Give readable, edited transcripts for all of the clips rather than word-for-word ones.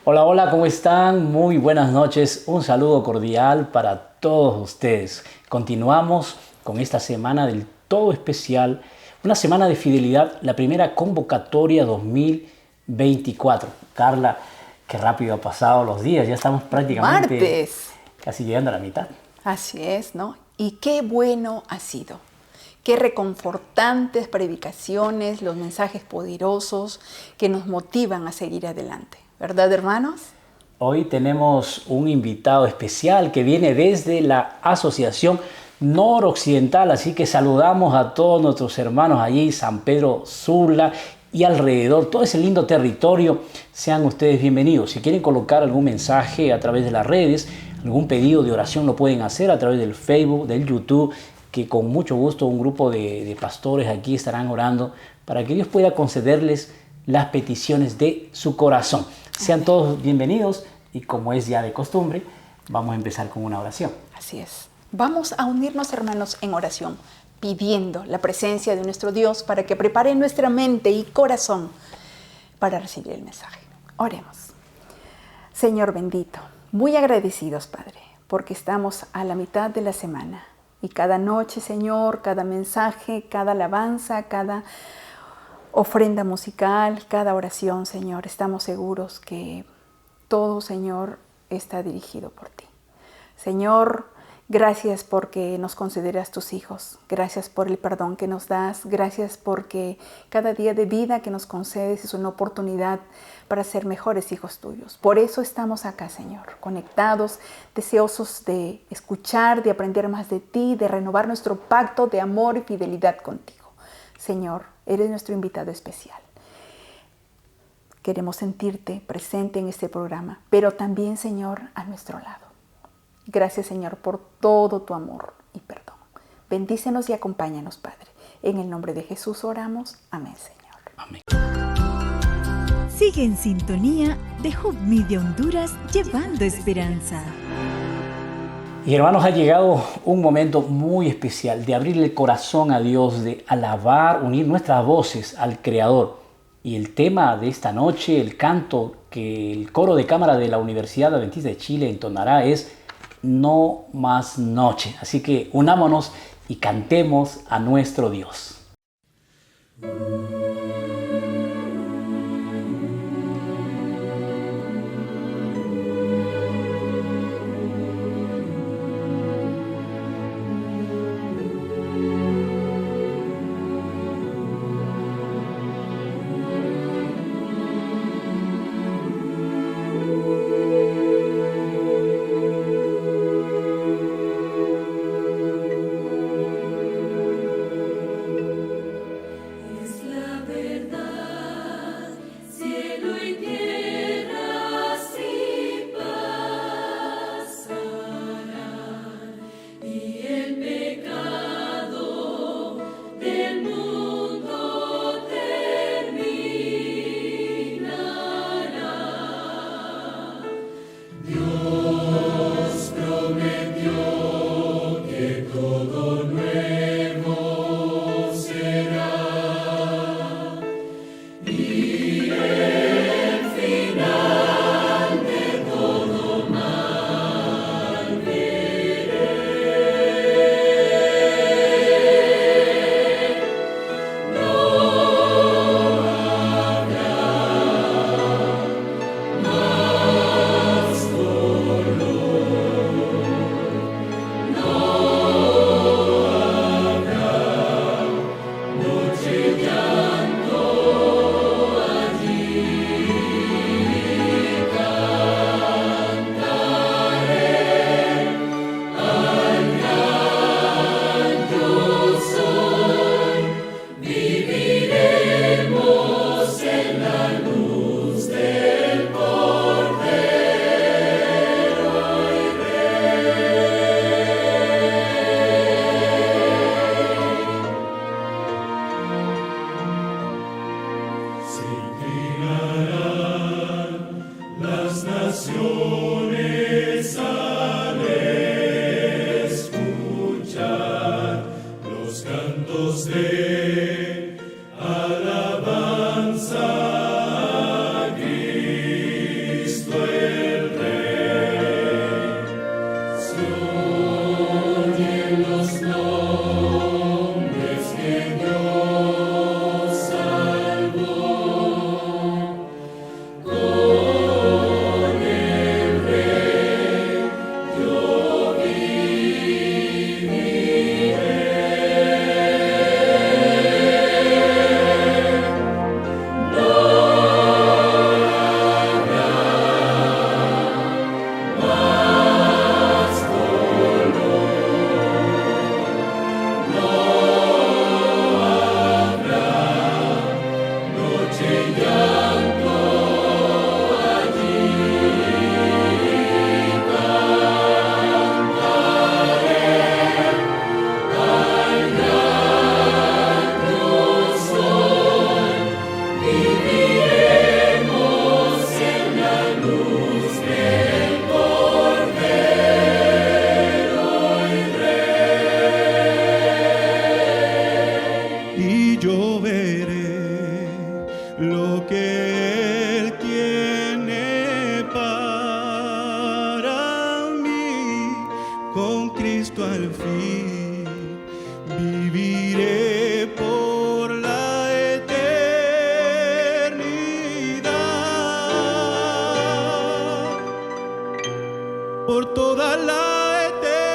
Hola, hola, ¿cómo están? Muy buenas noches. Un saludo cordial para todos ustedes. Continuamos con esta semana del todo especial, una semana de fidelidad, la primera convocatoria 2024. Carla, qué rápido ha pasado los días, ya estamos prácticamente Martes. casi llegando a la mitad. Así es, ¿no? Y qué bueno ha sido. Qué reconfortantes predicaciones, los mensajes poderosos que nos motivan a seguir adelante. ¿Verdad, hermanos? Hoy tenemos un invitado especial que viene desde la Asociación Noroccidental, así que saludamos a todos nuestros hermanos allí, San Pedro Sula y alrededor, todo ese lindo territorio. Sean ustedes bienvenidos. Si quieren colocar algún mensaje a través de las redes, algún pedido de oración, lo pueden hacer a través del Facebook, del YouTube, que con mucho gusto un grupo de pastores aquí estarán orando para que Dios pueda concederles las peticiones de su corazón. Sean todos bienvenidos y como es ya de costumbre, vamos a empezar con una oración. Así es. Vamos a unirnos, hermanos, en oración, pidiendo la presencia de nuestro Dios para que prepare nuestra mente y corazón para recibir el mensaje. Oremos. Señor bendito, muy agradecidos, Padre, porque estamos a la mitad de la semana. Y cada noche, Señor, cada mensaje, cada alabanza, cada ofrenda musical, cada oración, Señor, estamos seguros que todo, Señor, está dirigido por ti. Señor, gracias porque nos consideras tus hijos. Gracias por el perdón que nos das. Gracias porque cada día de vida que nos concedes es una oportunidad para ser mejores hijos tuyos. Por eso estamos acá, Señor, conectados, deseosos de escuchar, de aprender más de ti, de renovar nuestro pacto de amor y fidelidad contigo. Señor, eres nuestro invitado especial. Queremos sentirte presente en este programa, pero también, Señor, a nuestro lado. Gracias, Señor, por todo tu amor y perdón. Bendícenos y acompáñanos, Padre. En el nombre de Jesús oramos. Amén, Señor. Amén. Sigue en sintonía de Hope Media Honduras, llevando esperanza. Y hermanos, ha llegado un momento muy especial de abrirle el corazón a Dios, de alabar, unir nuestras voces al Creador. Y el tema de esta noche, el canto que el coro de cámara de la Universidad Adventista de Chile entonará es No más noche. Así que unámonos y cantemos a nuestro Dios. alabanza a Cristo. por toda la eternidad.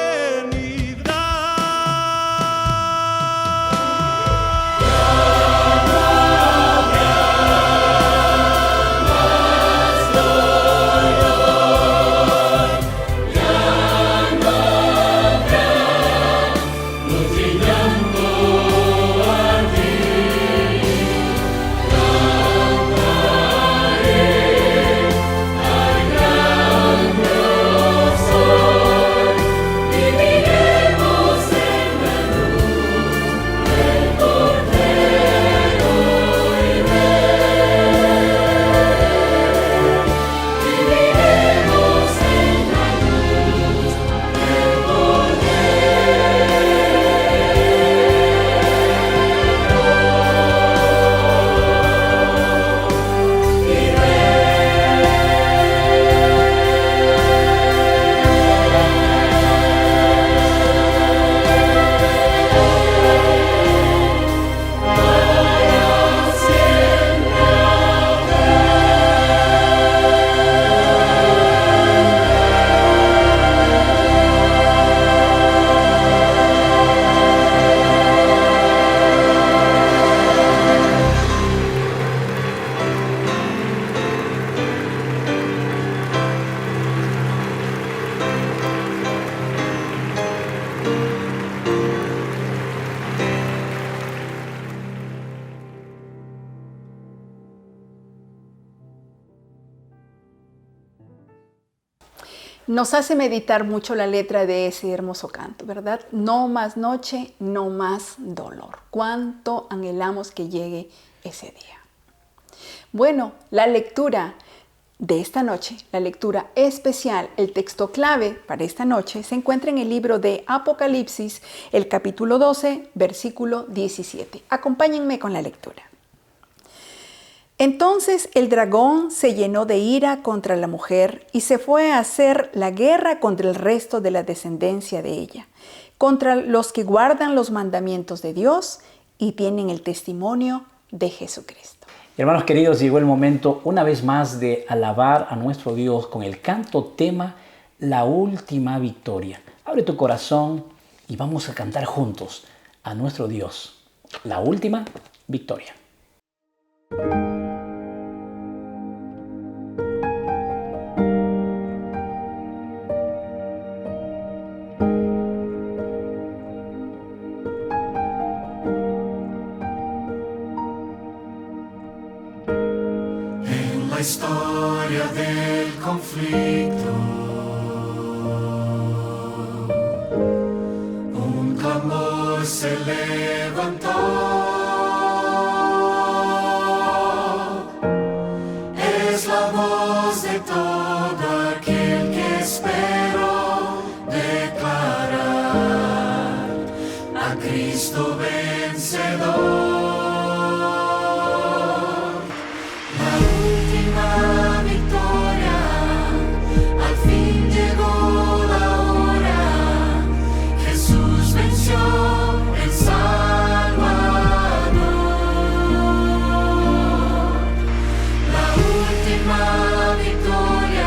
Nos hace meditar mucho la letra de ese hermoso canto, ¿verdad? No más noche, no más dolor. Cuánto anhelamos que llegue ese día. Bueno, la lectura de esta noche, la lectura especial, el texto clave para esta noche, se encuentra en el libro de Apocalipsis, el capítulo 12, versículo 17. Acompáñenme con la lectura. Entonces el dragón se llenó de ira contra la mujer y se fue a hacer la guerra contra el resto de la descendencia de ella, contra los que guardan los mandamientos de Dios y tienen el testimonio de Jesucristo. Hermanos queridos, llegó el momento una vez más de alabar a nuestro Dios con el canto tema La Última Victoria. Abre tu corazón y vamos a cantar juntos a nuestro Dios, La Última Victoria. La historia del conflicto, un clamor se levantó, es la voz de todo aquel que esperó declarar a Cristo vencedor. Victoria.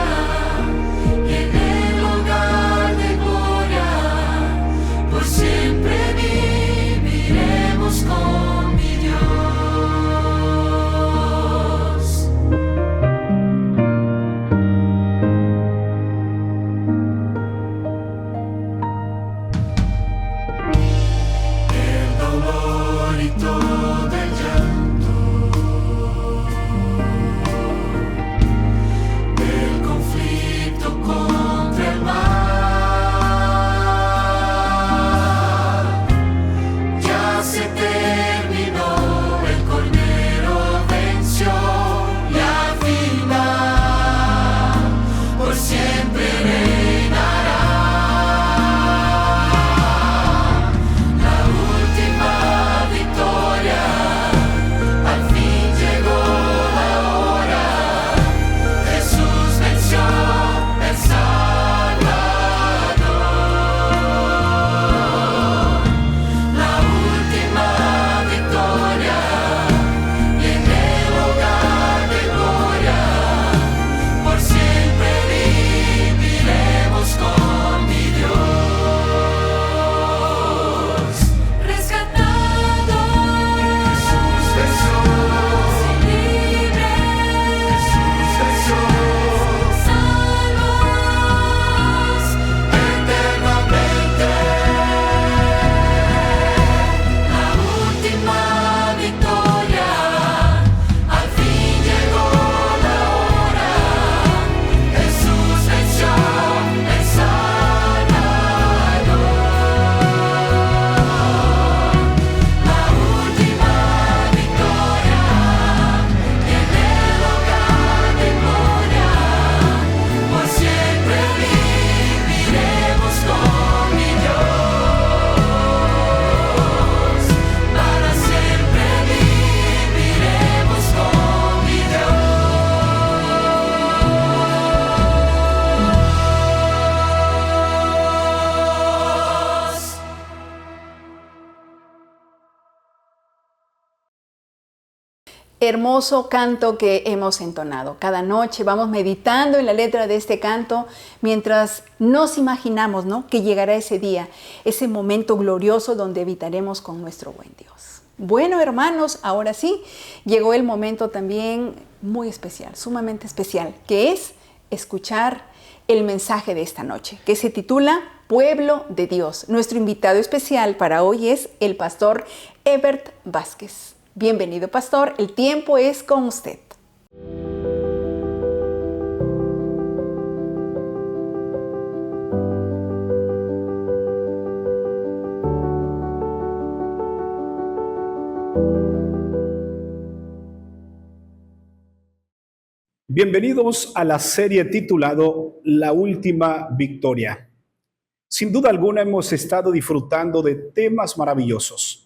Hermoso canto que hemos entonado. Cada noche vamos meditando en la letra de este canto mientras nos imaginamos, ¿no?, que llegará ese día, ese momento glorioso donde habitaremos con nuestro buen Dios. Bueno, hermanos, ahora sí, llegó el momento también muy especial, sumamente especial, que es escuchar el mensaje de esta noche, que se titula Pueblo de Dios. Nuestro invitado especial para hoy es el pastor Ebert Vázquez. Bienvenido, pastor. El tiempo es con usted. Bienvenidos a la serie titulado La Última Victoria. Sin duda alguna hemos estado disfrutando de temas maravillosos.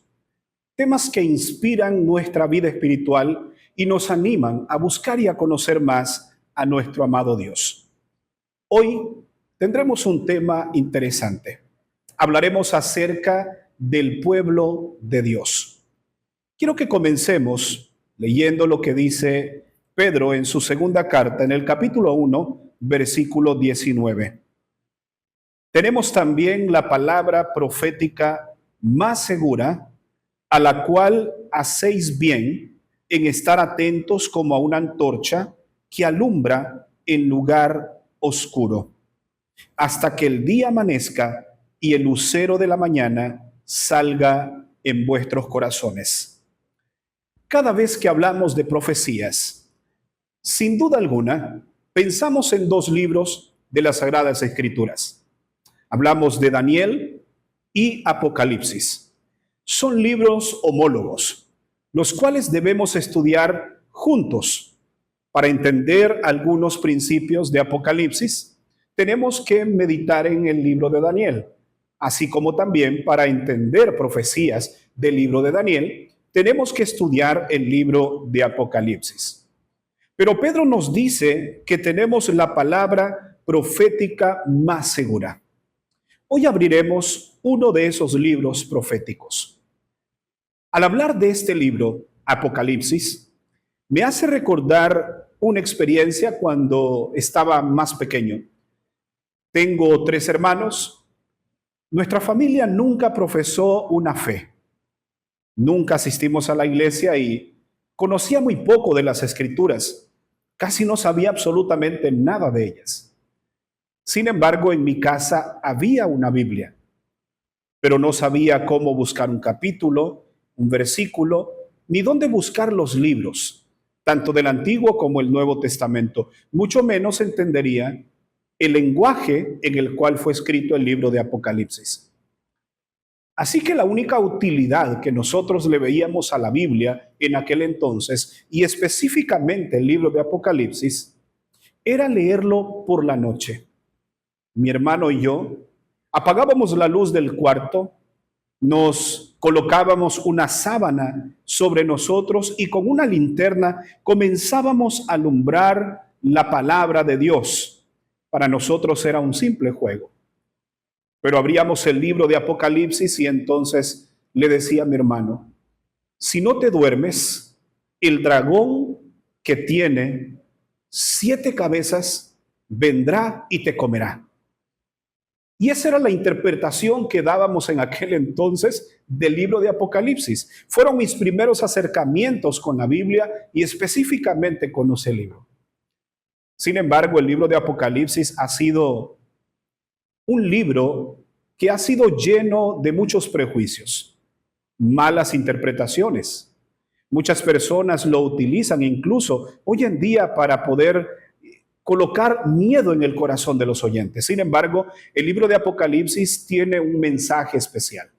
Temas que inspiran nuestra vida espiritual y nos animan a buscar y a conocer más a nuestro amado Dios. Hoy tendremos un tema interesante. Hablaremos acerca del pueblo de Dios. Quiero que comencemos leyendo lo que dice Pedro en su segunda carta, en el capítulo 1, versículo 19. Tenemos también la palabra profética más segura, a la cual hacéis bien en estar atentos como a una antorcha que alumbra en lugar oscuro, hasta que el día amanezca y el lucero de la mañana salga en vuestros corazones. Cada vez que hablamos de profecías, sin duda alguna, pensamos en dos libros de las Sagradas Escrituras. Hablamos de Daniel y Apocalipsis. Son libros homólogos, los cuales debemos estudiar juntos. Para entender algunos principios de Apocalipsis, tenemos que meditar en el libro de Daniel, así como también para entender profecías del libro de Daniel, tenemos que estudiar el libro de Apocalipsis. Pero Pedro nos dice que tenemos la palabra profética más segura. Hoy abriremos uno de esos libros proféticos. Al hablar de este libro, Apocalipsis, me hace recordar una experiencia cuando estaba más pequeño. Tengo 3 hermanos. Nuestra familia nunca profesó una fe. Nunca asistimos a la iglesia y conocía muy poco de las Escrituras. Casi no sabía absolutamente nada de ellas. Sin embargo, en mi casa había una Biblia, pero no sabía cómo buscar un capítulo, un versículo, ni dónde buscar los libros, tanto del Antiguo como el Nuevo Testamento. Mucho menos entendería el lenguaje en el cual fue escrito el libro de Apocalipsis. Así que la única utilidad que nosotros le veíamos a la Biblia en aquel entonces, y específicamente el libro de Apocalipsis, era leerlo por la noche. Mi hermano y yo apagábamos la luz del cuarto, nos colocábamos una sábana sobre nosotros y con una linterna comenzábamos a alumbrar la palabra de Dios. Para nosotros era un simple juego. Pero abríamos el libro de Apocalipsis y entonces le decía a mi hermano, si no te duermes, el dragón que tiene 7 cabezas vendrá y te comerá. Y esa era la interpretación que dábamos en aquel entonces del libro de Apocalipsis. Fueron mis primeros acercamientos con la Biblia y específicamente con ese libro. Sin embargo, el libro de Apocalipsis ha sido un libro que ha sido lleno de muchos prejuicios, malas interpretaciones. Muchas personas lo utilizan incluso hoy en día para poder colocar miedo en el corazón de los oyentes. Sin embargo, el libro de Apocalipsis tiene un mensaje especial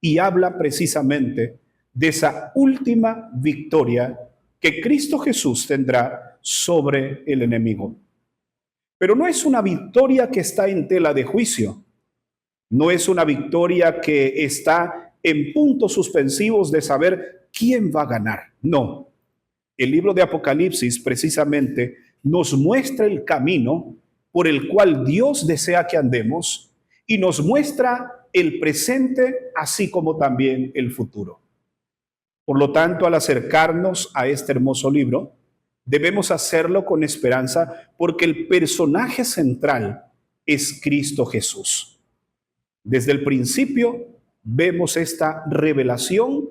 y habla precisamente de esa última victoria que Cristo Jesús tendrá sobre el enemigo. Pero no es una victoria que está en tela de juicio, no es una victoria que está en puntos suspensivos de saber quién va a ganar. No, el libro de Apocalipsis precisamente nos muestra el camino por el cual Dios desea que andemos y nos muestra el presente así como también el futuro. Por lo tanto, al acercarnos a este hermoso libro, debemos hacerlo con esperanza porque el personaje central es Cristo Jesús. Desde el principio vemos esta revelación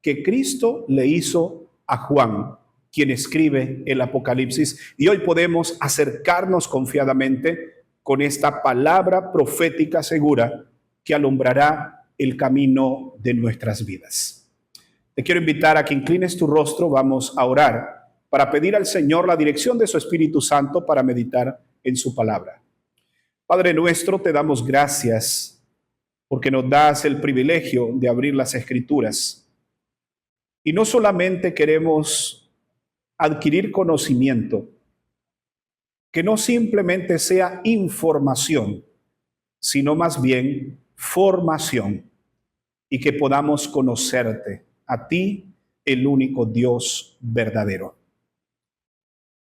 que Cristo le hizo a Juan, quien escribe el Apocalipsis, y hoy podemos acercarnos confiadamente con esta palabra profética segura que alumbrará el camino de nuestras vidas. Te quiero invitar a que inclines tu rostro, vamos a orar para pedir al Señor la dirección de su Espíritu Santo para meditar en su palabra. Padre nuestro, te damos gracias porque nos das el privilegio de abrir las Escrituras. Y no solamente queremos adquirir conocimiento, que no simplemente sea información, sino más bien formación, y que podamos conocerte, a ti, el único Dios verdadero.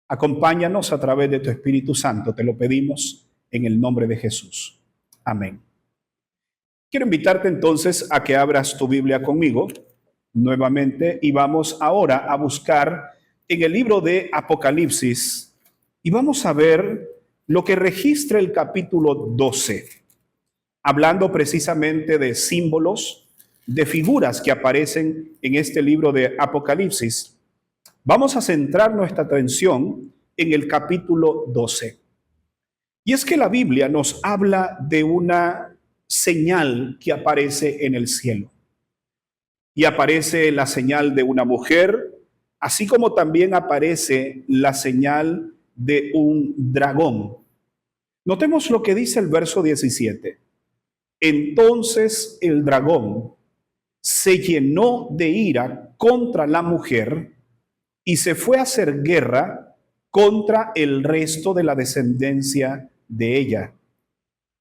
Acompáñanos a través de tu Espíritu Santo, te lo pedimos en el nombre de Jesús. Amén. Quiero invitarte entonces a que abras tu Biblia conmigo nuevamente y vamos ahora a buscar en el libro de Apocalipsis y vamos a ver lo que registra el capítulo 12, hablando precisamente de símbolos, de figuras que aparecen en este libro de Apocalipsis. Vamos a centrar nuestra atención en el capítulo 12. Y es que la Biblia nos habla de una señal que aparece en el cielo. Y aparece la señal de una mujer, así como también aparece la señal de un dragón. Notemos lo que dice el verso 17. Entonces el dragón se llenó de ira contra la mujer y se fue a hacer guerra contra el resto de la descendencia de ella,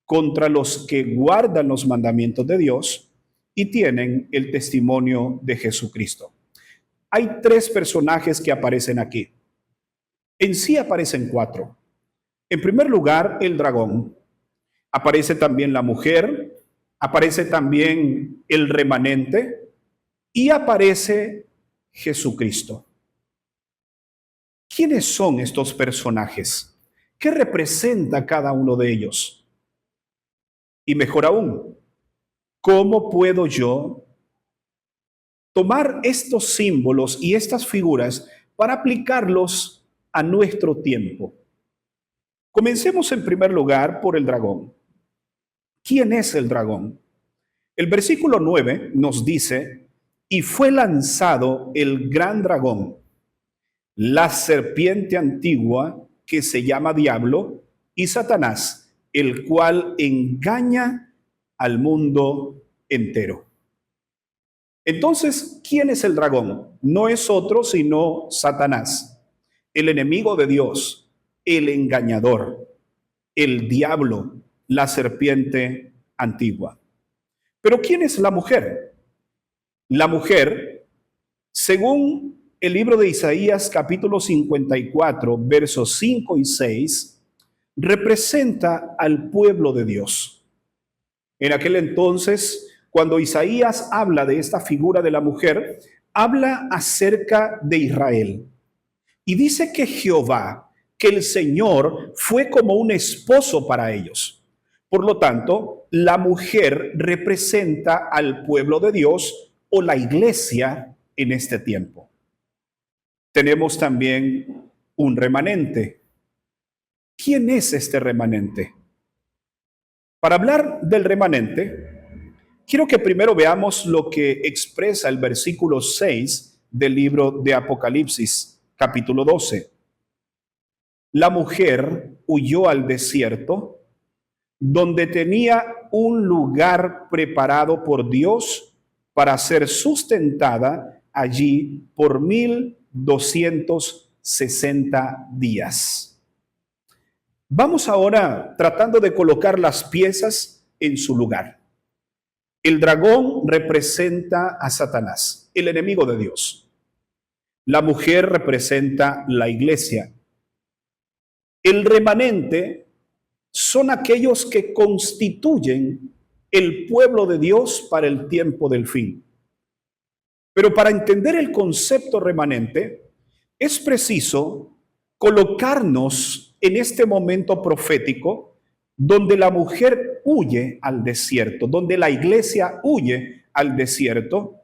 contra los que guardan los mandamientos de Dios y tienen el testimonio de Jesucristo. Hay tres personajes que aparecen aquí. En sí aparecen cuatro. En primer lugar, el dragón. Aparece también la mujer, aparece también el remanente y aparece Jesucristo. ¿Quiénes son estos personajes? ¿Qué representa cada uno de ellos? Y mejor aún, ¿cómo puedo yo tomar estos símbolos y estas figuras para aplicarlos a nuestro tiempo? Comencemos en primer lugar por el dragón. ¿Quién es el dragón? El versículo 9 nos dice, y fue lanzado el gran dragón, la serpiente antigua que se llama Diablo y Satanás, el cual engaña al mundo entero. Entonces, ¿quién es el dragón? No es otro sino Satanás, el enemigo de Dios, el engañador, el diablo, la serpiente antigua. Pero ¿quién es la mujer? La mujer, según el libro de Isaías capítulo 54, versos 5 y 6, representa al pueblo de Dios. En aquel entonces, cuando Isaías habla de esta figura de la mujer, habla acerca de Israel. Y dice que Jehová, que el Señor, fue como un esposo para ellos. Por lo tanto, la mujer representa al pueblo de Dios o la iglesia en este tiempo. Tenemos también un remanente. ¿Quién es este remanente? Para hablar del remanente, quiero que primero veamos lo que expresa el versículo 6 del libro de Apocalipsis, capítulo 12. La mujer huyó al desierto, donde tenía un lugar preparado por Dios para ser sustentada allí por 1260 días. Vamos ahora tratando de colocar las piezas en su lugar. El dragón representa a Satanás, el enemigo de Dios. La mujer representa la iglesia. El remanente son aquellos que constituyen el pueblo de Dios para el tiempo del fin. Pero para entender el concepto remanente, es preciso colocarnos en este momento profético donde la mujer huye al desierto, donde la iglesia huye al desierto,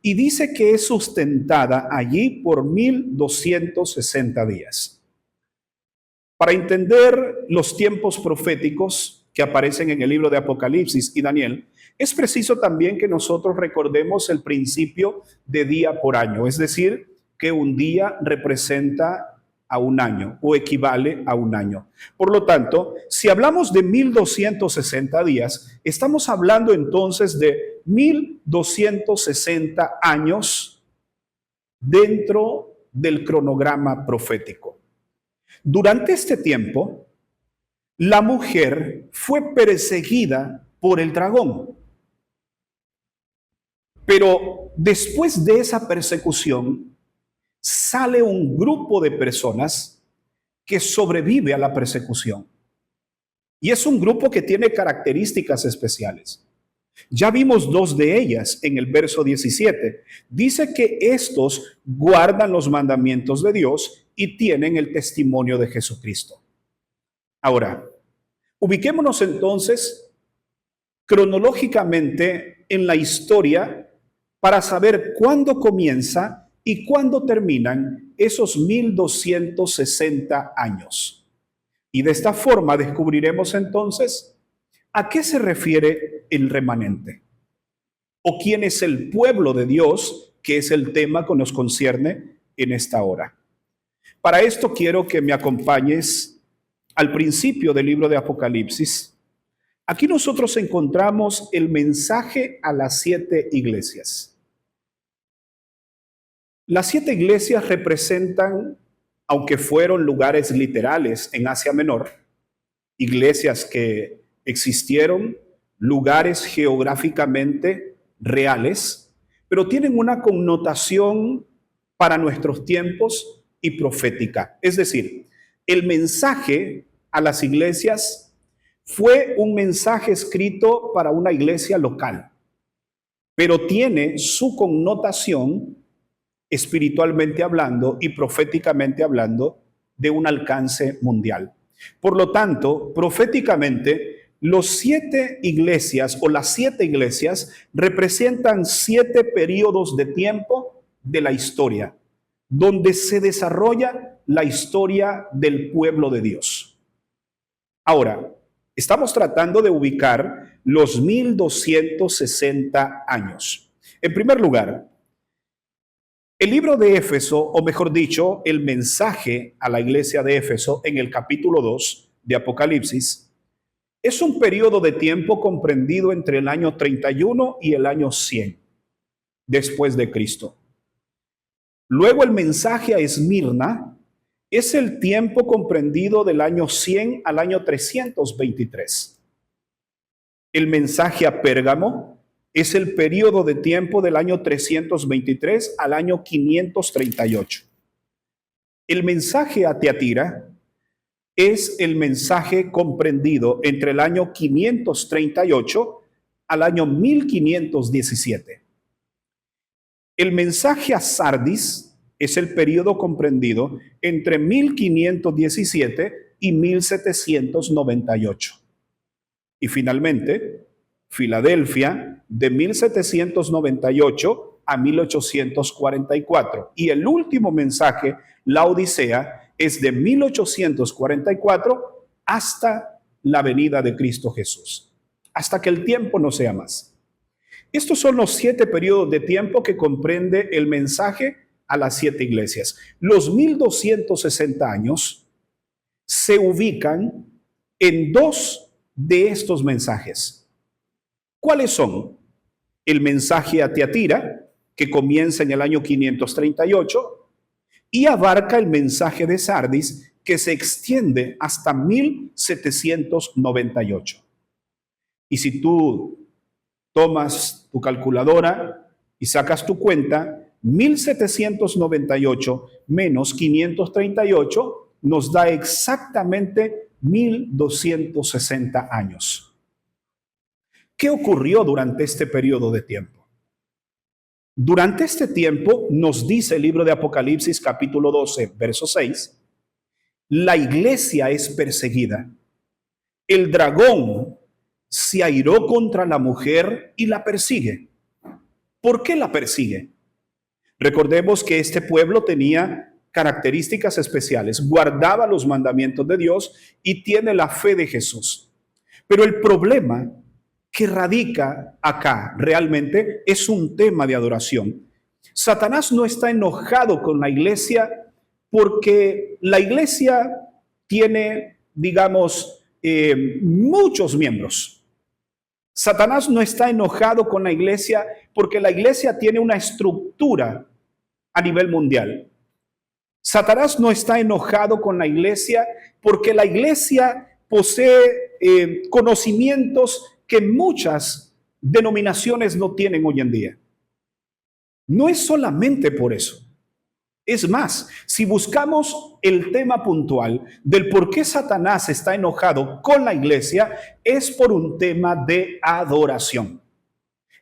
y dice que es sustentada allí por 1260 días. Para entender los tiempos proféticos que aparecen en el libro de Apocalipsis y Daniel, es preciso también que nosotros recordemos el principio de día por año, es decir, que un día representa a un año o equivale a un año. Por lo tanto, si hablamos de 1260 días, estamos hablando entonces de 1260 años dentro del cronograma profético. Durante este tiempo, la mujer fue perseguida por el dragón. Pero después de esa persecución, sale un grupo de personas que sobrevive a la persecución. Y es un grupo que tiene características especiales. Ya vimos dos de ellas en el verso 17. Dice que estos guardan los mandamientos de Dios y tienen el testimonio de Jesucristo. Ahora, ubiquémonos entonces cronológicamente en la historia para saber cuándo comienza y cuándo terminan esos 1260 años. Y de esta forma descubriremos entonces a qué se refiere el remanente o quién es el pueblo de Dios, que es el tema que nos concierne en esta hora. Para esto quiero que me acompañes al principio del libro de Apocalipsis. Aquí nosotros encontramos el mensaje a las 7 iglesias. Las 7 iglesias representan, aunque fueron lugares literales en Asia Menor, iglesias que existieron, lugares geográficamente reales, pero tienen una connotación para nuestros tiempos y profética. Es decir, el mensaje a las iglesias fue un mensaje escrito para una iglesia local, pero tiene su connotación espiritualmente hablando y proféticamente hablando de un alcance mundial. Por lo tanto, proféticamente, los 7 iglesias o las 7 iglesias representan 7 periodos de tiempo de la historia, donde se desarrolla la historia del pueblo de Dios. Ahora, estamos tratando de ubicar los 1260 años. En primer lugar, el libro de Éfeso, o mejor dicho, el mensaje a la iglesia de Éfeso en el capítulo 2 de Apocalipsis, es un periodo de tiempo comprendido entre el año 31 y el año 100 después de Cristo. Luego el mensaje a Esmirna es el tiempo comprendido del año 100 al año 323. El mensaje a Pérgamo es el periodo de tiempo del año 323 al año 538. El mensaje a Tiatira es el mensaje comprendido entre el año 538 al año 1517. El mensaje a Sardis es el periodo comprendido entre 1517 y 1798. Y finalmente, Filadelfia, de 1798 a 1844. Y el último mensaje, la Odisea, es de 1844 hasta la venida de Cristo Jesús, hasta que el tiempo no sea más. Estos son los 7 periodos de tiempo que comprende el mensaje a las 7 iglesias. Los 1260 años se ubican en 2 de estos mensajes. ¿Cuáles son? El mensaje a Tiatira, que comienza en el año 538, y abarca el mensaje de Sardis, que se extiende hasta 1798. Y si tú tomas tu calculadora y sacas tu cuenta, 1798 menos 538 nos da exactamente 1260 años. ¿Qué ocurrió durante este periodo de tiempo? Durante este tiempo, nos dice el libro de Apocalipsis capítulo 12, verso 6, la iglesia es perseguida. El dragón se airó contra la mujer y la persigue. ¿Por qué la persigue? Recordemos que este pueblo tenía características especiales, guardaba los mandamientos de Dios y tiene la fe de Jesús. Pero el problema que radica acá realmente es un tema de adoración. Satanás no está enojado con la iglesia porque la iglesia tiene, digamos, muchos miembros. Satanás no está enojado con la iglesia porque la iglesia tiene una estructura a nivel mundial. Satanás no está enojado con la iglesia porque la iglesia posee conocimientos que muchas denominaciones no tienen hoy en día. No es solamente por eso. Es más, si buscamos el tema puntual del por qué Satanás está enojado con la iglesia, es por un tema de adoración.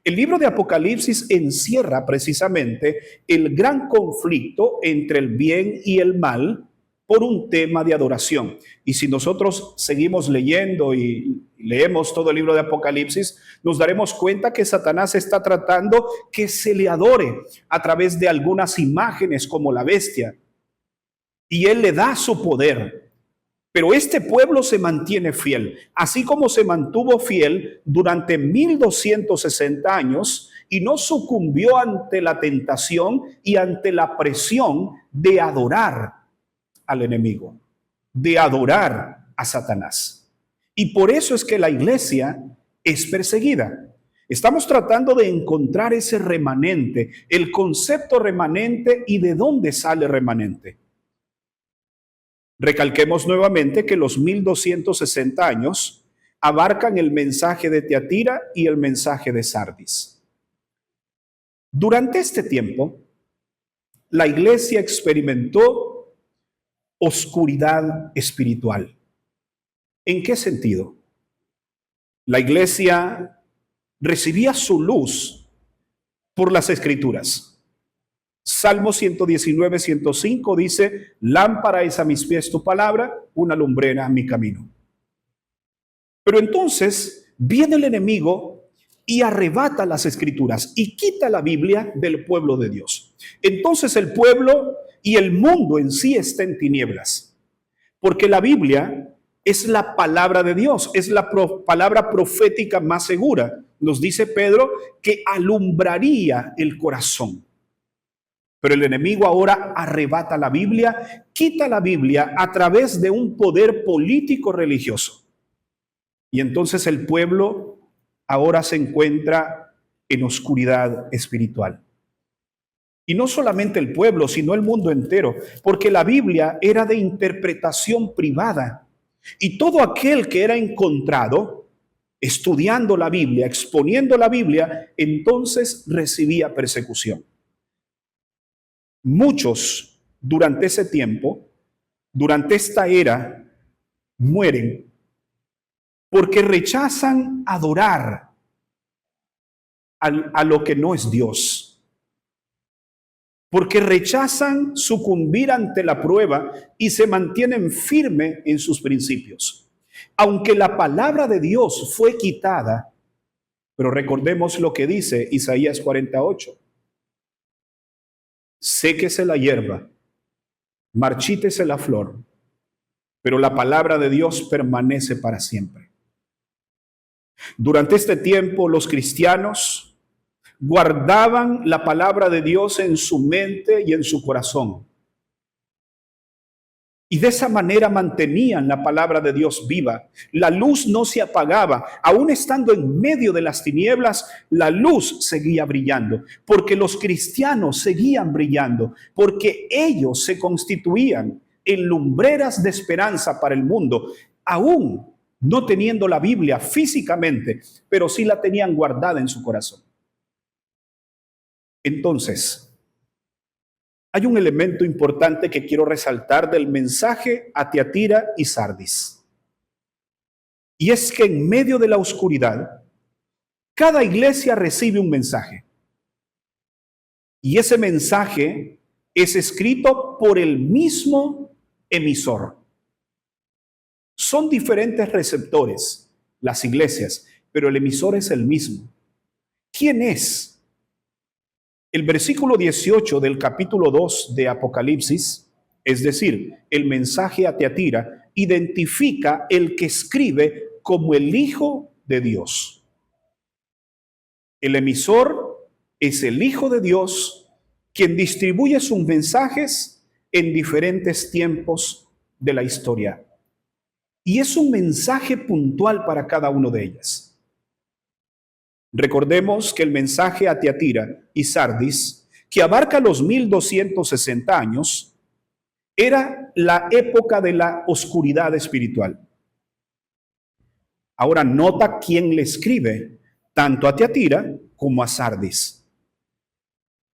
El libro de Apocalipsis encierra precisamente el gran conflicto entre el bien y el mal por un tema de adoración. Y si nosotros seguimos leyendo y leemos todo el libro de Apocalipsis, nos daremos cuenta que Satanás está tratando que se le adore a través de algunas imágenes como la bestia. Y él le da su poder. Pero este pueblo se mantiene fiel, así como se mantuvo fiel durante 1260 años y no sucumbió ante la tentación y ante la presión de adorar al enemigo, de adorar a Satanás. Y por eso es que la iglesia es perseguida. Estamos tratando de encontrar ese remanente, el concepto remanente y de dónde sale remanente. Recalquemos nuevamente que los 1260 años abarcan el mensaje de Tiatira y el mensaje de Sardis. Durante este tiempo, la iglesia experimentó oscuridad espiritual. ¿En qué sentido? La iglesia recibía su luz por las escrituras. Salmo 119, 105 dice, lámpara es a mis pies tu palabra, una lumbrera a mi camino. Pero entonces viene el enemigo y arrebata las escrituras y quita la Biblia del pueblo de Dios. Entonces el pueblo y el mundo en sí está en tinieblas, porque la Biblia es la palabra de Dios, es la palabra profética más segura. Nos dice Pedro que alumbraría el corazón. Pero el enemigo ahora arrebata la Biblia, quita la Biblia a través de un poder político religioso. Y entonces el pueblo ahora se encuentra en oscuridad espiritual. Y no solamente el pueblo, sino el mundo entero, porque la Biblia era de interpretación privada. Y todo aquel que era encontrado estudiando la Biblia, exponiendo la Biblia, entonces recibía persecución. Muchos durante ese tiempo, durante esta era, mueren porque rechazan adorar a lo que no es Dios. Porque rechazan sucumbir ante la prueba y se mantienen firmes en sus principios. Aunque la palabra de Dios fue quitada, pero recordemos lo que dice Isaías 48. Séquese la hierba, marchítese la flor, pero la palabra de Dios permanece para siempre. Durante este tiempo, los cristianos guardaban la palabra de Dios en su mente y en su corazón. Y de esa manera mantenían la palabra de Dios viva. La luz no se apagaba. Aún estando en medio de las tinieblas, la luz seguía brillando. Porque los cristianos seguían brillando. Porque ellos se constituían en lumbreras de esperanza para el mundo. Aún no teniendo la Biblia físicamente, pero sí la tenían guardada en su corazón. Entonces, hay un elemento importante que quiero resaltar del mensaje a Tiatira y Sardis. Y es que en medio de la oscuridad, cada iglesia recibe un mensaje. Y ese mensaje es escrito por el mismo emisor. Son diferentes receptores, las iglesias, pero el emisor es el mismo. ¿Quién es? El versículo 18 del capítulo 2 de Apocalipsis, es decir, el mensaje a Tiatira, identifica el que escribe como el Hijo de Dios. El emisor es el Hijo de Dios, quien distribuye sus mensajes en diferentes tiempos de la historia. Y es un mensaje puntual para cada uno de ellas. Recordemos que el mensaje a Tiatira y Sardis, que abarca los 1260 años, era la época de la oscuridad espiritual. Ahora nota quién le escribe, tanto a Tiatira como a Sardis.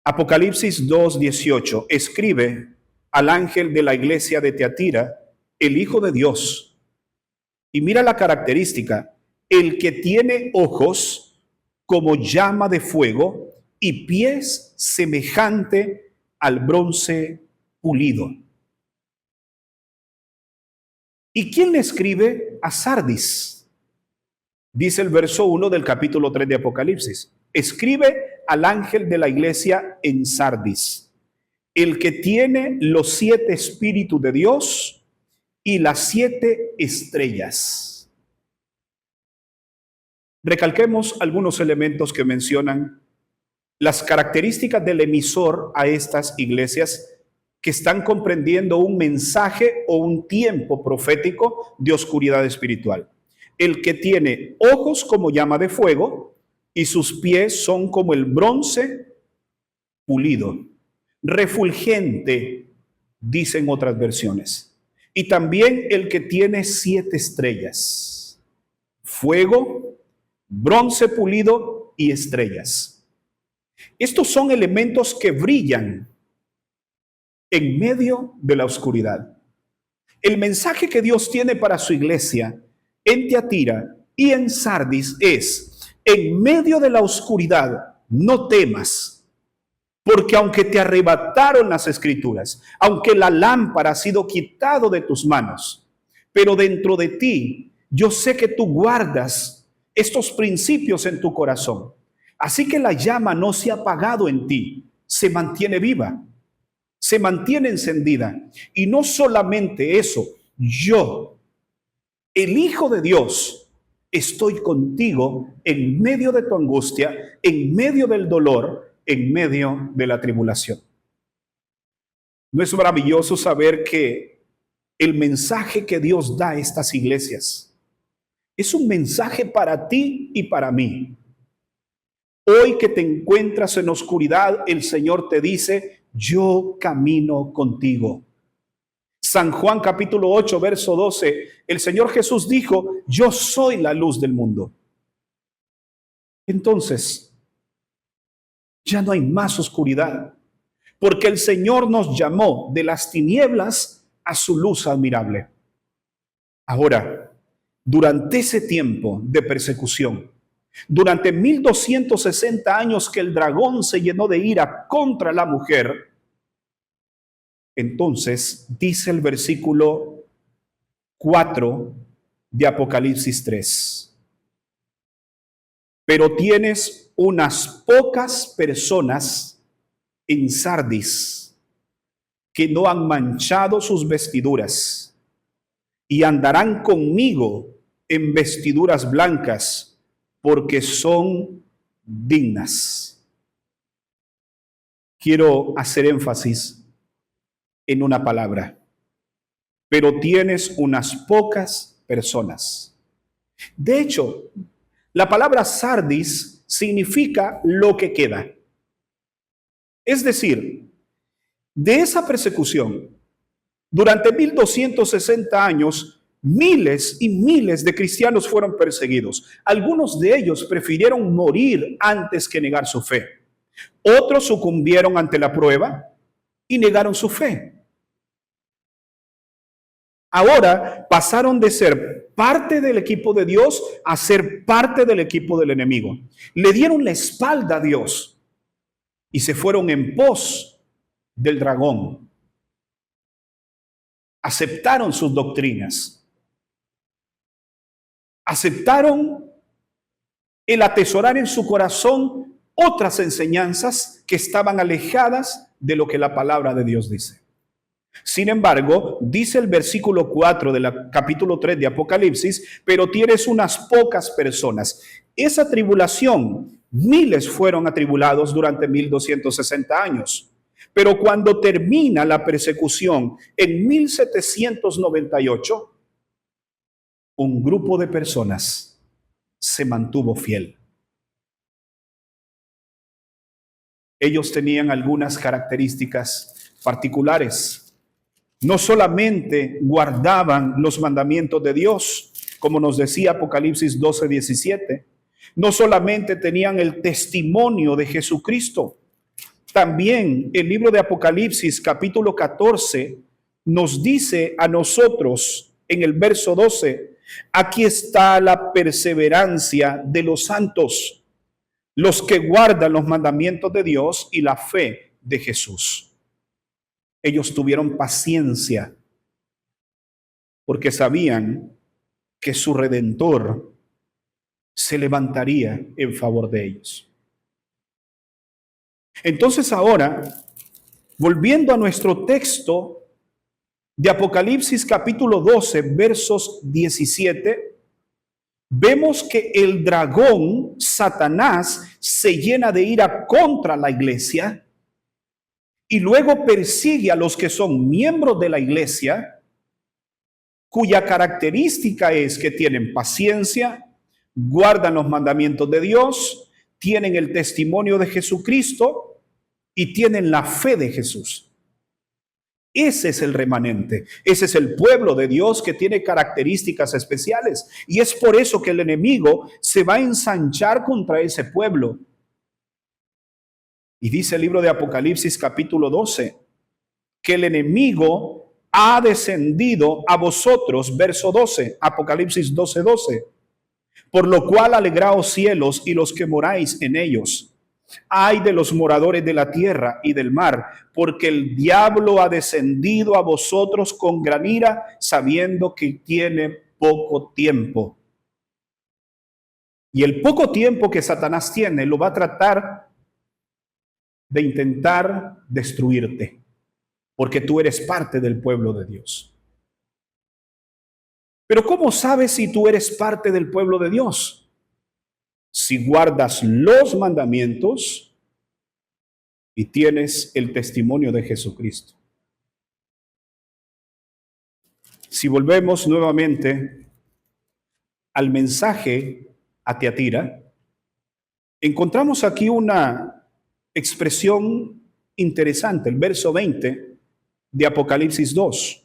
Apocalipsis 2:18 escribe al ángel de la iglesia de Tiatira, el Hijo de Dios. Y mira la característica, el que tiene ojos como llama de fuego y pies semejante al bronce pulido. ¿Y quién le escribe a Sardis? Dice el verso 1 del capítulo 3 de Apocalipsis. Escribe al ángel de la iglesia en Sardis, el que tiene los 7 espíritus de Dios y las 7 estrellas. Recalquemos algunos elementos que mencionan las características del emisor a estas iglesias que están comprendiendo un mensaje o un tiempo profético de oscuridad espiritual. El que tiene ojos como llama de fuego y sus pies son como el bronce pulido, refulgente, dicen otras versiones. Y también el que tiene 7 estrellas, fuego, bronce pulido y estrellas. Estos son elementos que brillan en medio de la oscuridad. El mensaje que Dios tiene para su iglesia en Tiatira y en Sardis es: en medio de la oscuridad, no temas, porque aunque te arrebataron las escrituras, aunque la lámpara ha sido quitado de tus manos, pero dentro de ti, yo sé que tú guardas estos principios en tu corazón. Así que la llama no se ha apagado en ti, se mantiene viva, se mantiene encendida. Y no solamente eso, yo, el Hijo de Dios, estoy contigo en medio de tu angustia, en medio del dolor, en medio de la tribulación. ¿No es maravilloso saber que el mensaje que Dios da a estas iglesias es un mensaje para ti y para mí? Hoy que te encuentras en oscuridad, el Señor te dice: yo camino contigo. San Juan capítulo 8, verso 12, el Señor Jesús dijo: yo soy la luz del mundo. Entonces, ya no hay más oscuridad, porque el Señor nos llamó de las tinieblas a su luz admirable. Ahora, durante ese tiempo de persecución, durante 1260 años que el dragón se llenó de ira contra la mujer, entonces dice el versículo 4 de Apocalipsis 3: pero tienes unas pocas personas en Sardis que no han manchado sus vestiduras y andarán conmigo en vestiduras blancas, porque son dignas. Quiero hacer énfasis en una palabra: pero tienes unas pocas personas. De hecho, la palabra Sardis significa lo que queda. Es decir, de esa persecución, durante 1260 años, miles y miles de cristianos fueron perseguidos. Algunos de ellos prefirieron morir antes que negar su fe. Otros sucumbieron ante la prueba y negaron su fe. Ahora pasaron de ser parte del equipo de Dios a ser parte del equipo del enemigo. Le dieron la espalda a Dios. y se fueron en pos del dragón. Aceptaron sus doctrinas. Aceptaron el atesorar en su corazón otras enseñanzas que estaban alejadas de lo que la palabra de Dios dice. Sin embargo, dice el versículo 4 del capítulo 3 de Apocalipsis, pero tienes unas pocas personas. Esa tribulación, miles fueron atribulados durante 1260 años. Pero cuando termina la persecución en 1798, un grupo de personas se mantuvo fiel. Ellos tenían algunas características particulares. No solamente guardaban los mandamientos de Dios, como nos decía Apocalipsis 12:17, no solamente tenían el testimonio de Jesucristo, también el libro de Apocalipsis capítulo 14 nos dice a nosotros en el verso 12, aquí está la perseverancia de los santos, los que guardan los mandamientos de Dios y la fe de Jesús. Ellos tuvieron paciencia porque sabían que su Redentor se levantaría en favor de ellos. Entonces ahora, volviendo a nuestro texto de Apocalipsis capítulo 12, versos 17, vemos que el dragón, Satanás, se llena de ira contra la iglesia y luego persigue a los que son miembros de la iglesia, cuya característica es que tienen paciencia, guardan los mandamientos de Dios, tienen el testimonio de Jesucristo y tienen la fe de Jesús. Ese es el remanente, ese es el pueblo de Dios que tiene características especiales. Y es por eso que el enemigo se va a ensanchar contra ese pueblo. Y dice el libro de Apocalipsis capítulo 12, que el enemigo ha descendido a vosotros, verso 12, Apocalipsis 12:12. Por lo cual alegraos cielos y los que moráis en ellos. Ay de los moradores de la tierra y del mar, porque el diablo ha descendido a vosotros con gran ira, sabiendo que tiene poco tiempo. Y el poco tiempo que Satanás tiene lo va a tratar de intentar destruirte, porque tú eres parte del pueblo de Dios. Pero ¿cómo sabes si tú eres parte del pueblo de Dios? Si guardas los mandamientos y tienes el testimonio de Jesucristo. Si volvemos nuevamente al mensaje a Tiatira, encontramos aquí una expresión interesante, el verso 20 de Apocalipsis 2.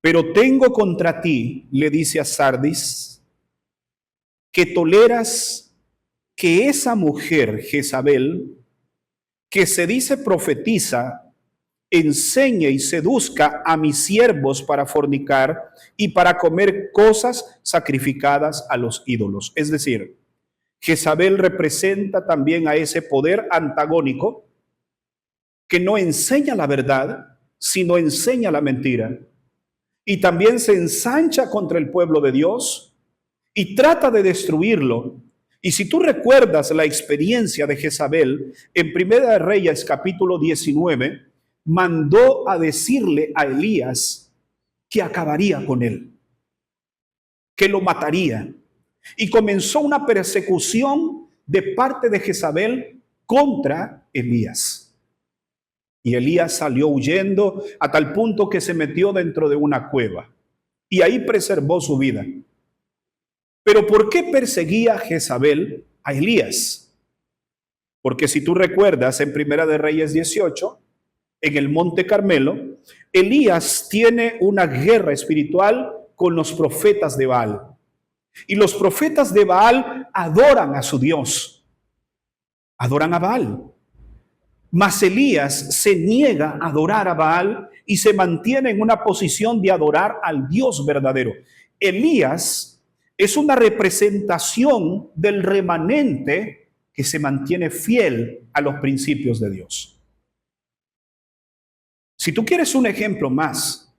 Pero tengo contra ti, le dice a Sardis, que toleras que esa mujer, Jezabel, que se dice profetiza, enseñe y seduzca a mis siervos para fornicar y para comer cosas sacrificadas a los ídolos. Es decir, Jezabel representa también a ese poder antagónico que no enseña la verdad, sino enseña la mentira. Y también se ensancha contra el pueblo de Dios y trata de destruirlo. Y si tú recuerdas la experiencia de Jezabel, en Primera de Reyes capítulo 19, mandó a decirle a Elías que acabaría con él, que lo mataría. Y comenzó una persecución de parte de Jezabel contra Elías. Y Elías salió huyendo a tal punto que se metió dentro de una cueva. Y ahí preservó su vida. Pero ¿por qué perseguía Jezabel a Elías? Porque si tú recuerdas en Primera de Reyes 18, en el Monte Carmelo, Elías tiene una guerra espiritual con los profetas de Baal. Y los profetas de Baal adoran a su Dios. Adoran a Baal. Mas Elías se niega a adorar a Baal y se mantiene en una posición de adorar al Dios verdadero. Elías es una representación del remanente que se mantiene fiel a los principios de Dios. Si tú quieres un ejemplo más,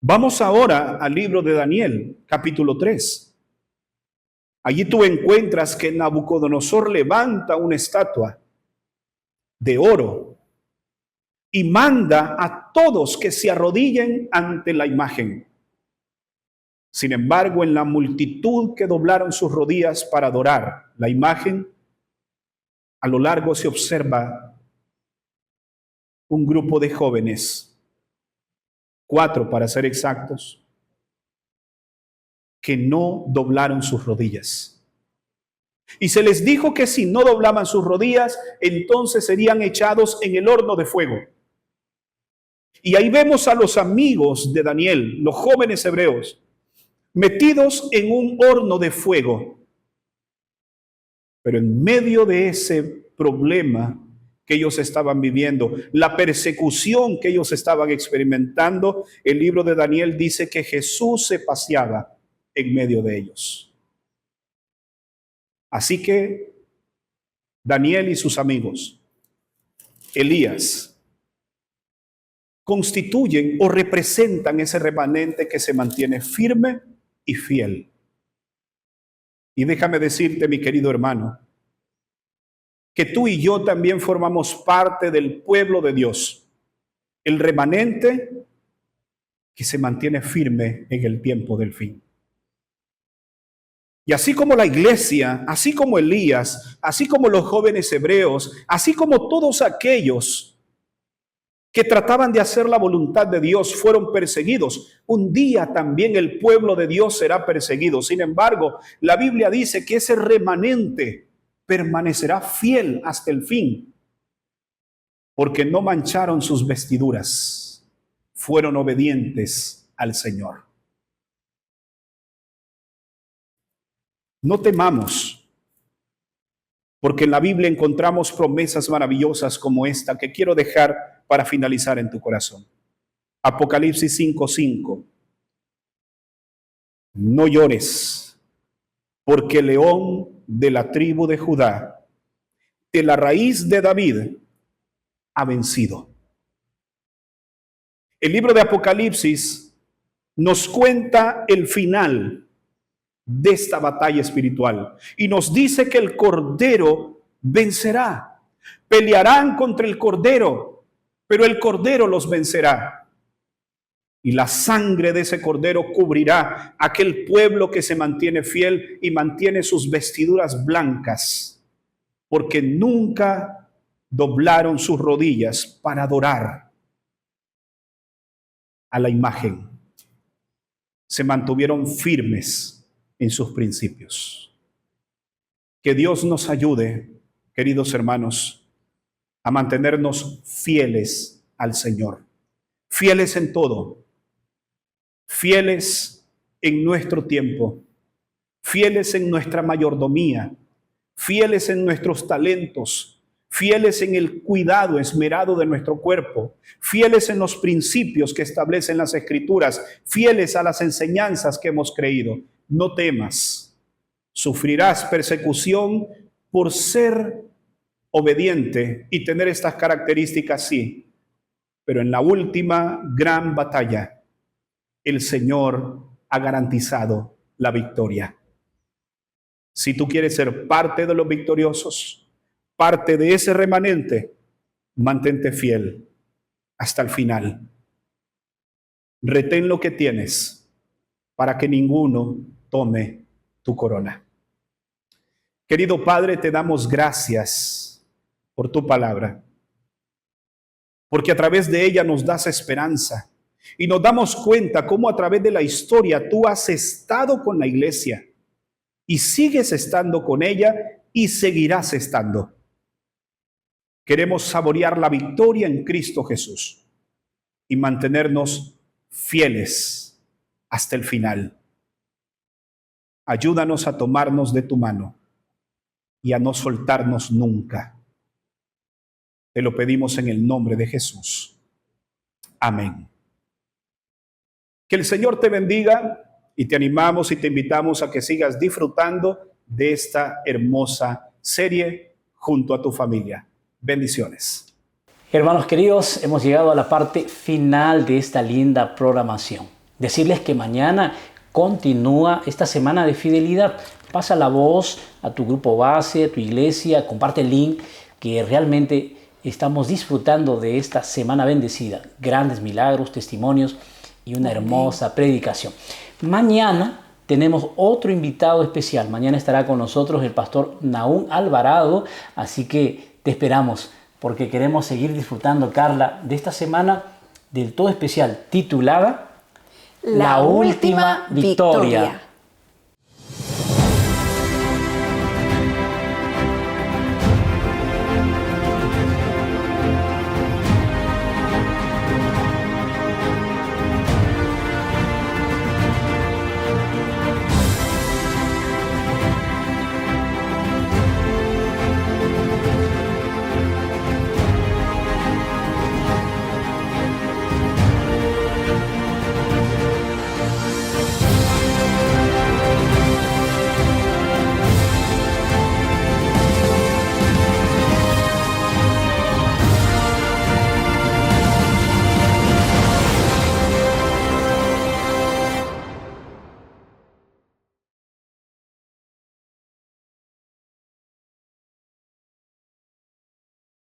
vamos ahora al libro de Daniel, capítulo 3. Allí tú encuentras que Nabucodonosor levanta una estatua de oro y manda a todos que se arrodillen ante la imagen. Sin embargo, en la multitud que doblaron sus rodillas para adorar la imagen, a lo largo se observa un grupo de jóvenes, 4 para ser exactos, que no doblaron sus rodillas. Y se les dijo que si no doblaban sus rodillas, entonces serían echados en el horno de fuego. Y ahí vemos a los amigos de Daniel, los jóvenes hebreos, metidos en un horno de fuego. Pero en medio de ese problema que ellos estaban viviendo, la persecución que ellos estaban experimentando, el libro de Daniel dice que Jesús se paseaba en medio de ellos. Así que Daniel y sus amigos, Elías, constituyen o representan ese remanente que se mantiene firme y fiel. Y déjame decirte, mi querido hermano, que tú y yo también formamos parte del pueblo de Dios, el remanente que se mantiene firme en el tiempo del fin. Y así como la iglesia, así como Elías, así como los jóvenes hebreos, así como todos aquellos que trataban de hacer la voluntad de Dios fueron perseguidos, un día también el pueblo de Dios será perseguido. Sin embargo, la Biblia dice que ese remanente permanecerá fiel hasta el fin, porque no mancharon sus vestiduras, fueron obedientes al Señor. No temamos, porque en la Biblia encontramos promesas maravillosas como esta que quiero dejar para finalizar en tu corazón. Apocalipsis 5:5. No llores, porque el león de la tribu de Judá, de la raíz de David, ha vencido. El libro de Apocalipsis nos cuenta el final de esta batalla espiritual y nos dice que el Cordero vencerá. Pelearán contra el Cordero, pero el Cordero los vencerá. Y la sangre de ese Cordero cubrirá a aquel pueblo que se mantiene fiel y mantiene sus vestiduras blancas, porque nunca doblaron sus rodillas para adorar a la imagen. Se mantuvieron firmes en sus principios. Que Dios nos ayude, queridos hermanos, a mantenernos fieles al Señor, fieles en todo, fieles en nuestro tiempo, fieles en nuestra mayordomía, fieles en nuestros talentos, fieles en el cuidado esmerado de nuestro cuerpo, fieles en los principios que establecen las Escrituras, fieles a las enseñanzas que hemos creído. No temas, sufrirás persecución por ser obediente y tener estas características, sí, pero en la última gran batalla, el Señor ha garantizado la victoria. Si tú quieres ser parte de los victoriosos, parte de ese remanente, mantente fiel hasta el final. Retén lo que tienes para que ninguno tome tu corona. Querido Padre, te damos gracias por tu palabra, porque a través de ella nos das esperanza y nos damos cuenta cómo a través de la historia tú has estado con la iglesia y sigues estando con ella y seguirás estando. Queremos saborear la victoria en Cristo Jesús y mantenernos fieles hasta el final. Ayúdanos a tomarnos de tu mano y a no soltarnos nunca. Te lo pedimos en el nombre de Jesús. Amén. Que el Señor te bendiga y te animamos y te invitamos a que sigas disfrutando de esta hermosa serie junto a tu familia. Bendiciones. Hermanos queridos, hemos llegado a la parte final de esta linda programación. Decirles que mañana continúa esta semana de fidelidad. Pasa la voz a tu grupo base, a tu iglesia, comparte el link, que realmente estamos disfrutando de esta semana bendecida. Grandes milagros, testimonios y una hermosa predicación. Mañana tenemos otro invitado especial. Mañana estará con nosotros el pastor Nahum Alvarado, así que te esperamos porque queremos seguir disfrutando, Carla, de esta semana del todo especial titulada La Última Victoria.